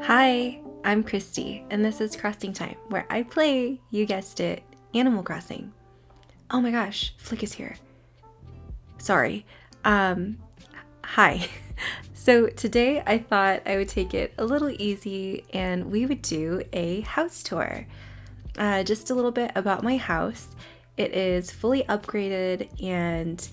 Hi, I'm Christy, and this is Crossing Time, where I play, you guessed it, Animal Crossing. Oh my gosh, Flick is here. Sorry. Hi. So today I thought I would take it a little easy and we would do a house tour. Just a little bit about my house. It is fully upgraded, and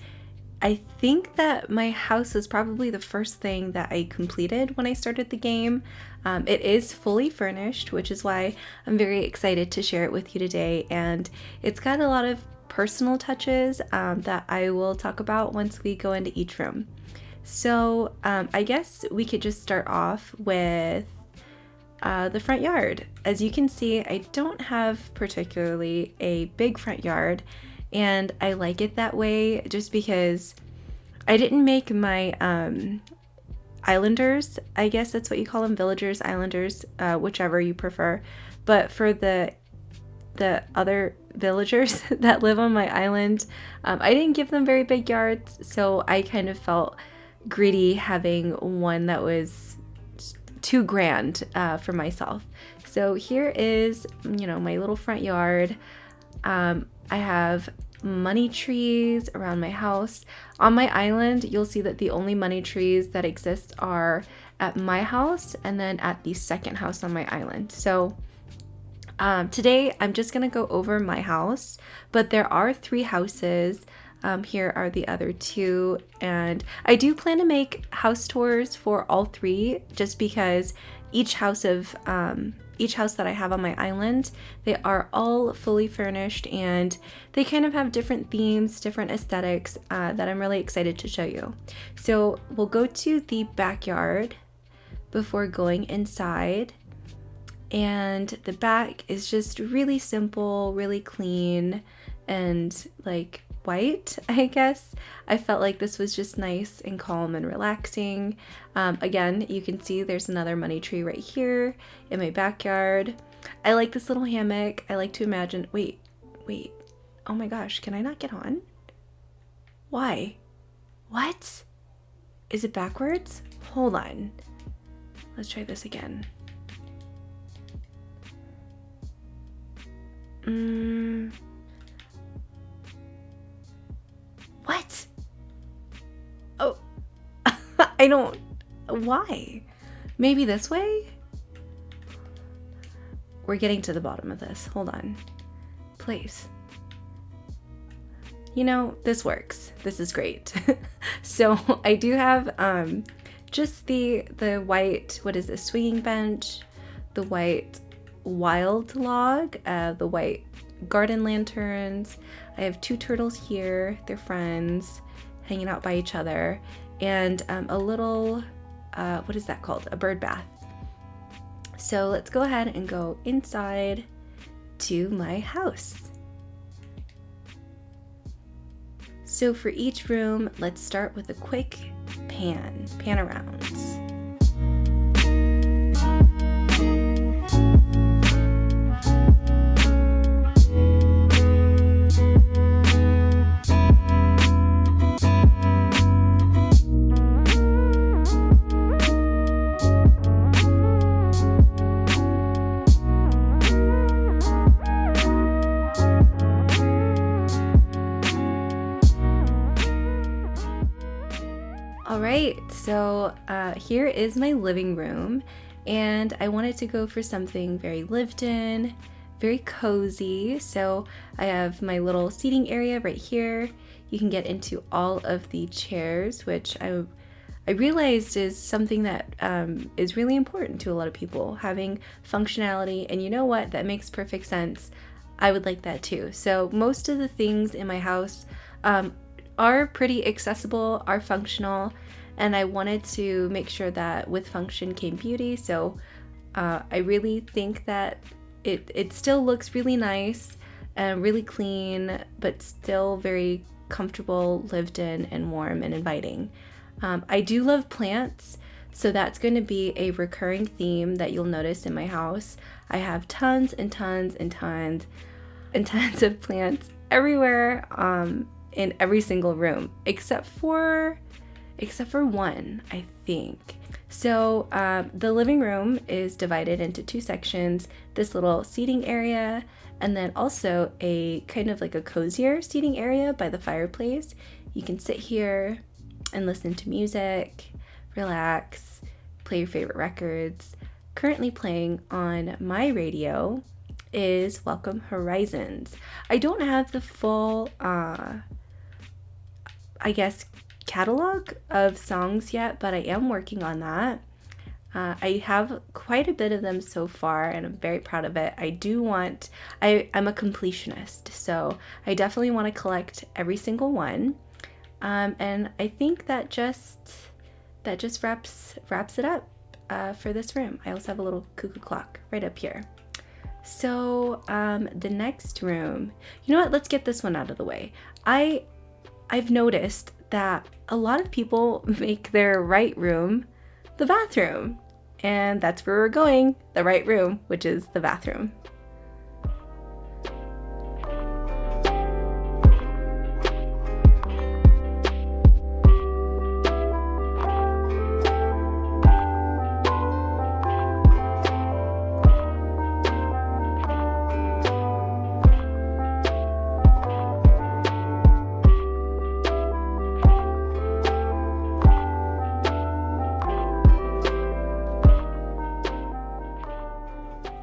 I think that my house was probably the first thing that I completed when I started the game. It is fully furnished, which is why I'm very excited to share it with you today. And it's got a lot of personal touches that I will talk about once we go into each room. So I guess we could just start off with the front yard. As you can see, I don't have particularly a big front yard, and I like it that way just because I didn't make my islanders, I guess that's what you call them, villagers, islanders, whichever you prefer. But for the other villagers that live on my island, I didn't give them very big yards, so I kind of felt greedy having one that was too grand for myself. So here is, my little front yard. I have money trees around my house. On my island, you'll see that the only money trees that exist are at my house and then at the second house on my island. So today I'm just gonna go over my house, but there are 3 houses. Here are the other 2, and I do plan to make house tours for all 3, just because each house that I have on my island, they are all fully furnished, and they kind of have different themes, different aesthetics that I'm really excited to show you. So we'll go to the backyard before going inside, and the back is just really simple, really clean, and like white, I guess. I felt like this was just nice and calm and relaxing. Again, you can see there's another money tree right here in my backyard. I like this little hammock. I like to imagine, wait. Oh my gosh, can I not get on? Why? What? Is it backwards? Hold on. Let's try this again. What? Oh, I don't, why? Maybe this way? We're getting to the bottom of this. Hold on. Please. This works. This is great. So I do have just the white, what is this, swinging bench, the white wild log, the white garden lanterns. I have 2 turtles here, they're friends, hanging out by each other, and a little, what is that called? A bird bath. So let's go ahead and go inside to my house. So for each room, let's start with a quick pan around. Alright, so here is my living room, and I wanted to go for something very lived in, very cozy. So I have my little seating area right here. You can get into all of the chairs, which I realized is something that is really important to a lot of people, having functionality, and you know what? That makes perfect sense. I would like that too. So most of the things in my house are pretty accessible, are functional, and I wanted to make sure that with function came beauty. So I really think that it still looks really nice and really clean, but still very comfortable, lived in, and warm and inviting. I do love plants, so that's going to be a recurring theme that you'll notice in my house. I have tons and tons and tons and tons of plants everywhere, in every single room, except for except for one, I think. So the living room is divided into two sections, this little seating area, and then also a kind of like a cozier seating area by the fireplace. You can sit here and listen to music, relax, play your favorite records. Currently playing on my radio is Welcome Horizons. I don't have the full, catalog of songs yet, but I am working on that. I have quite a bit of them so far, and I'm very proud of it. I'm a completionist, so I definitely want to collect every single one. And I think that just wraps it up for this room. I also have a little cuckoo clock right up here. So the next room, you know what? Let's get this one out of the way. I've noticed that a lot of people make their right room the bathroom, and that's where we're going, the right room, which is the bathroom.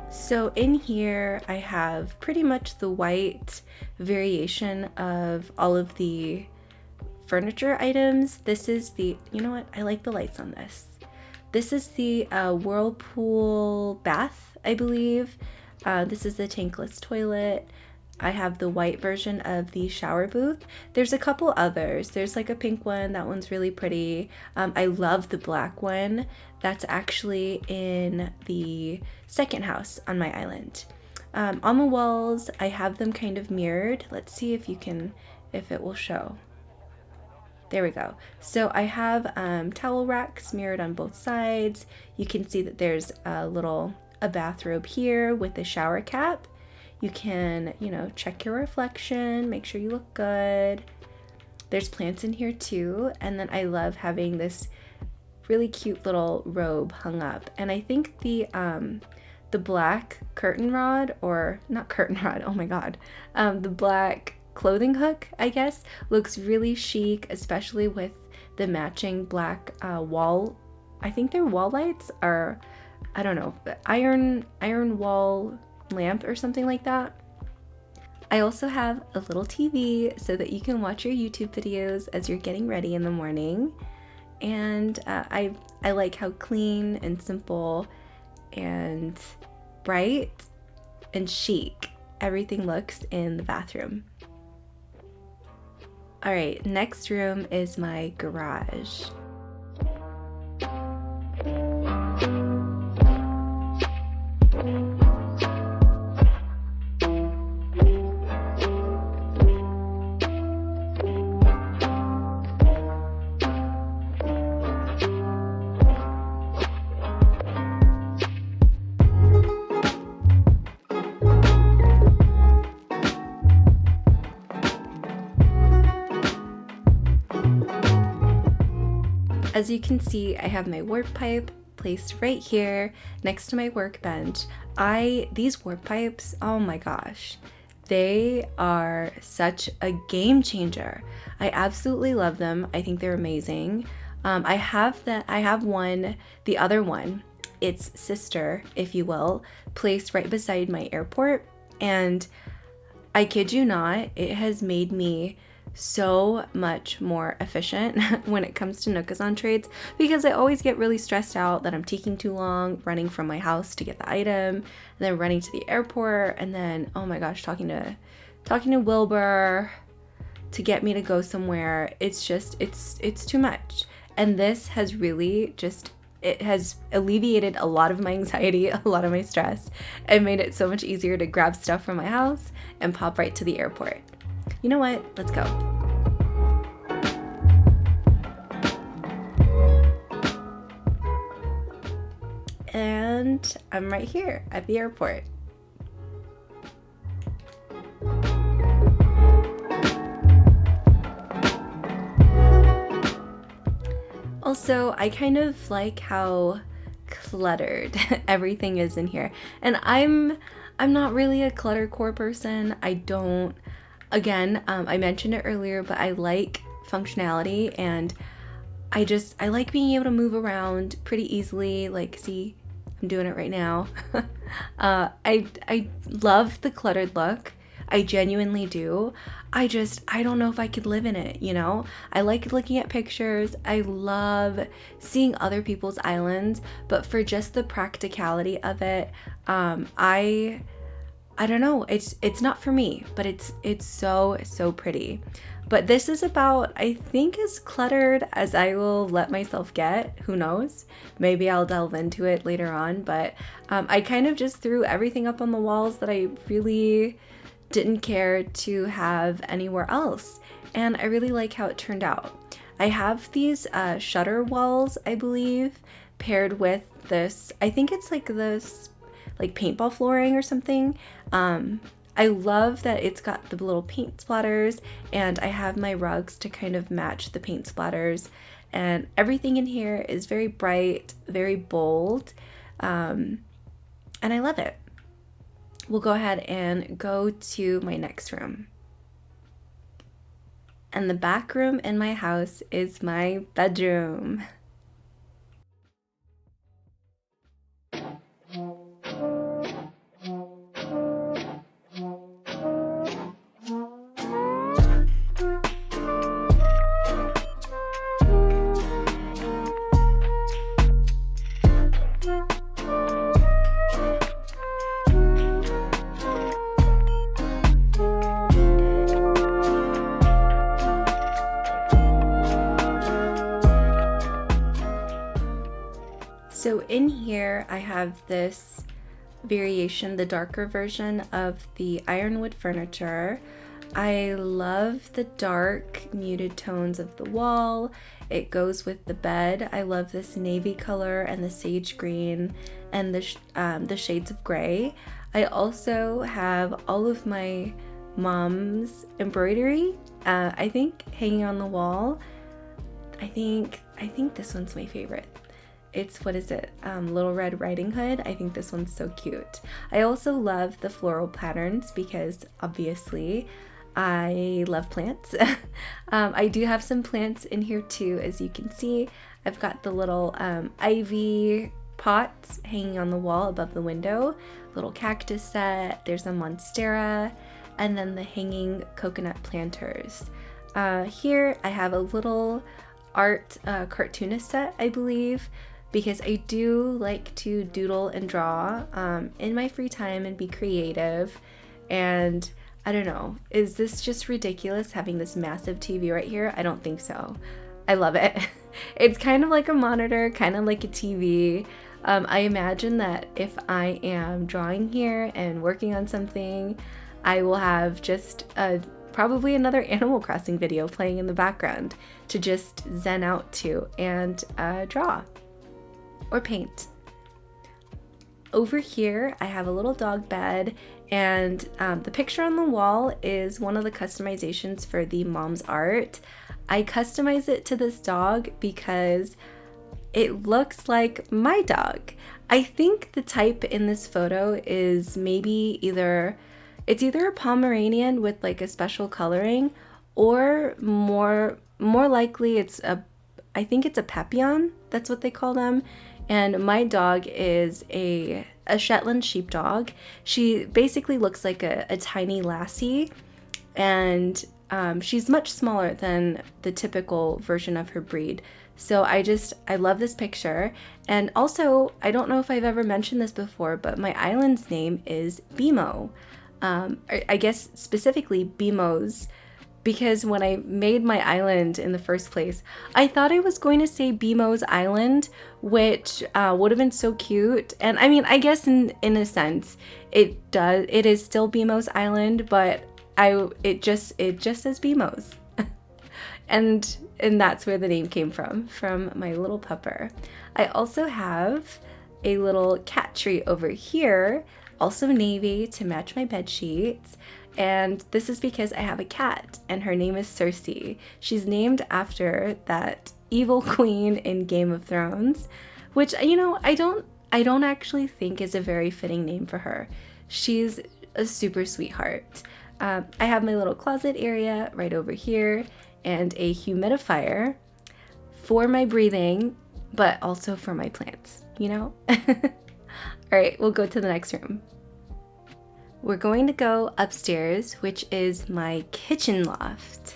So in here, I have pretty much the white variation of all of the furniture items. This is you know what? I like the lights on this. This is the Whirlpool bath, I believe. This is the tankless toilet. I have the white version of the shower booth. There's a couple others. There's like a pink one. That one's really pretty. I love the black one. That's actually in the second house on my island. On the walls, I have them kind of mirrored. Let's see if it will show. There we go. So I have towel racks mirrored on both sides. You can see that there's a bathrobe here with a shower cap. You can, check your reflection, make sure you look good. There's plants in here too. And then I love having this really cute little robe hung up. And I think the black curtain rod, or not curtain rod, oh my God, the black clothing hook, I guess, looks really chic, especially with the matching black wall. I think they're wall lights, or I don't know, iron wall lamp or something like that. I also have a little TV so that you can watch your YouTube videos as you're getting ready in the morning. And I like how clean and simple and bright and chic everything looks in the bathroom. All right, next room is my garage. As you can see, I have my warp pipe placed right here next to my workbench. These warp pipes, oh my gosh, they are such a game changer. I absolutely love them. I think they're amazing. I have the other one, its sister, if you will, placed right beside my airport. And I kid you not, it has made me so much more efficient when it comes to Nookazon trades, because I always get really stressed out that I'm taking too long running from my house to get the item, and then running to the airport, and then, oh my gosh, talking to Wilbur to get me to go somewhere. It's too much. And this has really it has alleviated a lot of my anxiety, a lot of my stress, and made it so much easier to grab stuff from my house and pop right to the airport. You know what? Let's go. And I'm right here at the airport. Also, I kind of like how cluttered everything is in here. And I'm not really a cluttercore person. I don't, again, I mentioned it earlier, but I like functionality, and I like being able to move around pretty easily. Like, see, I'm doing it right now. I love the cluttered look. I genuinely do. I don't know if I could live in it, you know? I like looking at pictures. I love seeing other people's islands, but for just the practicality of it, I don't know. It's not for me, but it's so pretty. But this is about, I think, as cluttered as I will let myself get. Who knows? Maybe I'll delve into it later on. But I kind of just threw everything up on the walls that I really didn't care to have anywhere else. And I really like how it turned out. I have these shutter walls, I believe, paired with this. I think it's like this, like paintball flooring or something. I love that it's got the little paint splatters, and I have my rugs to kind of match the paint splatters, and everything in here is very bright, very bold, and I love it. We'll go ahead and go to my next room. And the back room in my house is my bedroom. So in here I have this variation, the darker version of the ironwood furniture. I love the dark muted tones of the wall. It goes with the bed. I love this navy color and the sage green and the shades of gray. I also have all of my mom's embroidery, I think, hanging on the wall. I think this one's my favorite. It's, what is it? Little Red Riding Hood. I think this one's so cute. I also love the floral patterns because obviously I love plants. I do have some plants in here too, as you can see. I've got the little ivy pots hanging on the wall above the window, little cactus set, there's a monstera, and then the hanging coconut planters. Here I have a little art cartoonist set, I believe, because I do like to doodle and draw in my free time and be creative. And I don't know, is this just ridiculous having this massive TV right here? I don't think so. I love it. It's kind of like a monitor, kind of like a TV. I imagine that if I am drawing here and working on something, I will have just probably another Animal Crossing video playing in the background to just zen out to and draw or paint. Over here I have a little dog bed, and the picture on the wall is one of the customizations for the mom's art. I customized it to this dog because it looks like my dog. I think the type in this photo is maybe either a Pomeranian with like a special coloring, or more likely I think it's a Papillon. That's what they call them. And my dog is a Shetland sheepdog. She basically looks like a tiny lassie, and she's much smaller than the typical version of her breed. So I love this picture. And also, I don't know if I've ever mentioned this before, but my island's name is Bimo. I guess specifically Bimos, because when I made my island in the first place, I thought I was going to say Bimo's Island, which would have been so cute. And I mean, I guess in a sense, it is still Bimo's Island, but it just says Bimo's. and that's where the name came from my little pupper. I also have a little cat tree over here, also navy, to match my bed sheets. And this is because I have a cat, and her name is Cersei. She's named after that evil queen in Game of Thrones, which, I don't actually think is a very fitting name for her. She's a super sweetheart. I have my little closet area right over here and a humidifier for my breathing, but also for my plants, All right, we'll go to the next room. We're going to go upstairs, which is my kitchen loft.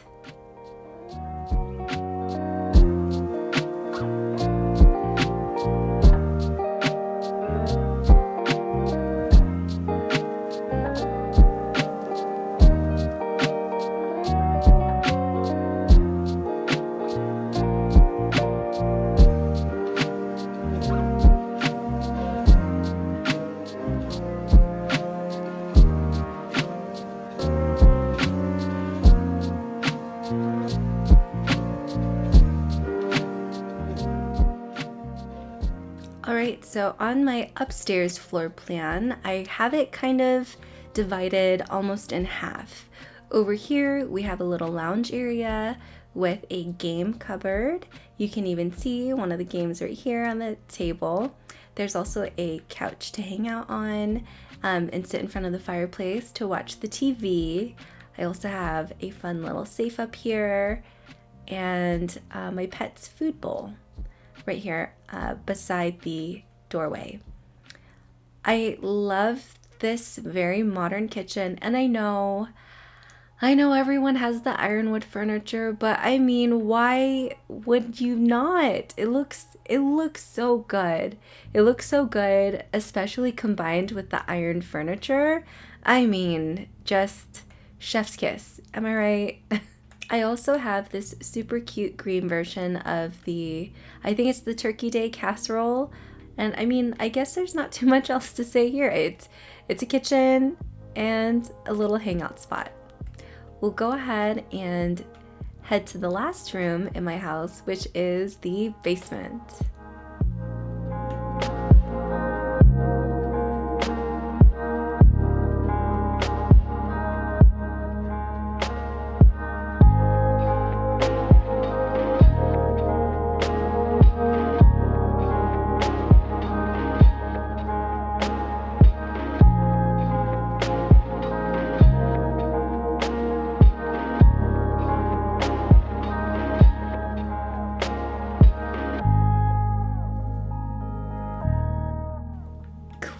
Alright, so on my upstairs floor plan, I have it kind of divided almost in half. Over here, we have a little lounge area with a game cupboard. You can even see one of the games right here on the table. There's also a couch to hang out on and sit in front of the fireplace to watch the TV. I also have a fun little safe up here and my pet's food bowl right here beside the doorway. I love this very modern kitchen, and I know everyone has the ironwood furniture, but I mean, why would you not? It looks so good. It looks so good, especially combined with the iron furniture. I mean, just chef's kiss. Am I right? I also have this super cute green version of I think it's the Turkey Day casserole. And I mean, I guess there's not too much else to say here. It's a kitchen and a little hangout spot. We'll go ahead and head to the last room in my house, which is the basement.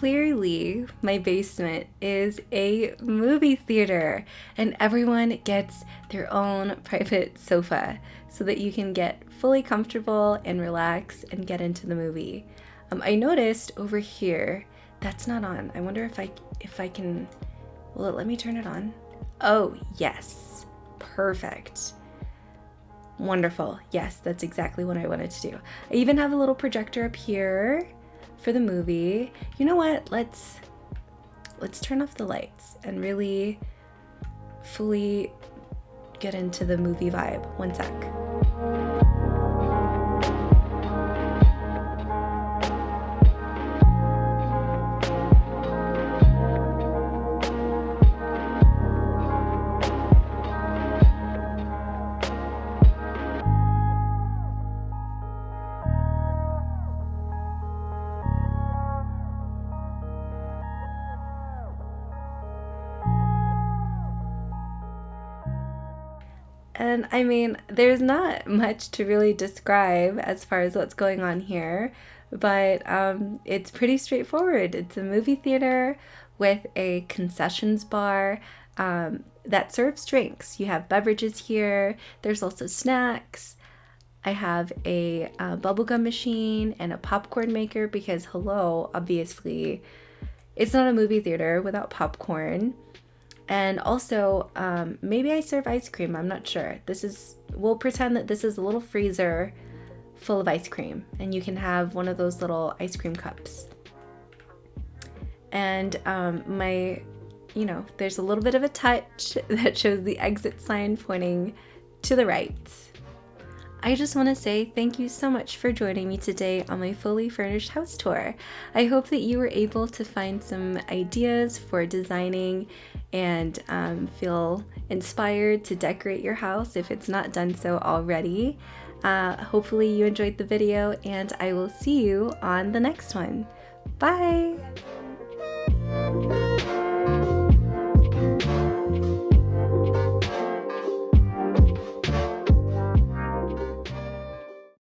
Clearly, my basement is a movie theater, and everyone gets their own private sofa so that you can get fully comfortable and relax and get into the movie. I noticed over here that's not on. I wonder if I can. Will it let me turn it on? Oh yes, perfect. Wonderful. Yes, that's exactly what I wanted to do. I even have a little projector up here for the movie. You know what? Let's turn off the lights and really fully get into the movie vibe. One sec. And I mean, there's not much to really describe as far as what's going on here, but it's pretty straightforward. It's a movie theater with a concessions bar that serves drinks. You have beverages here. There's also snacks. I have a bubblegum machine and a popcorn maker because, hello, obviously, it's not a movie theater without popcorn. And also, maybe I serve ice cream. I'm not sure. We'll pretend that this is a little freezer full of ice cream, and you can have one of those little ice cream cups. And there's a little bit of a touch that shows the exit sign pointing to the right. I just want to say thank you so much for joining me today on my fully furnished house tour. I hope that you were able to find some ideas for designing and feel inspired to decorate your house if it's not done so already. Hopefully you enjoyed the video, and I will see you on the next one. Bye!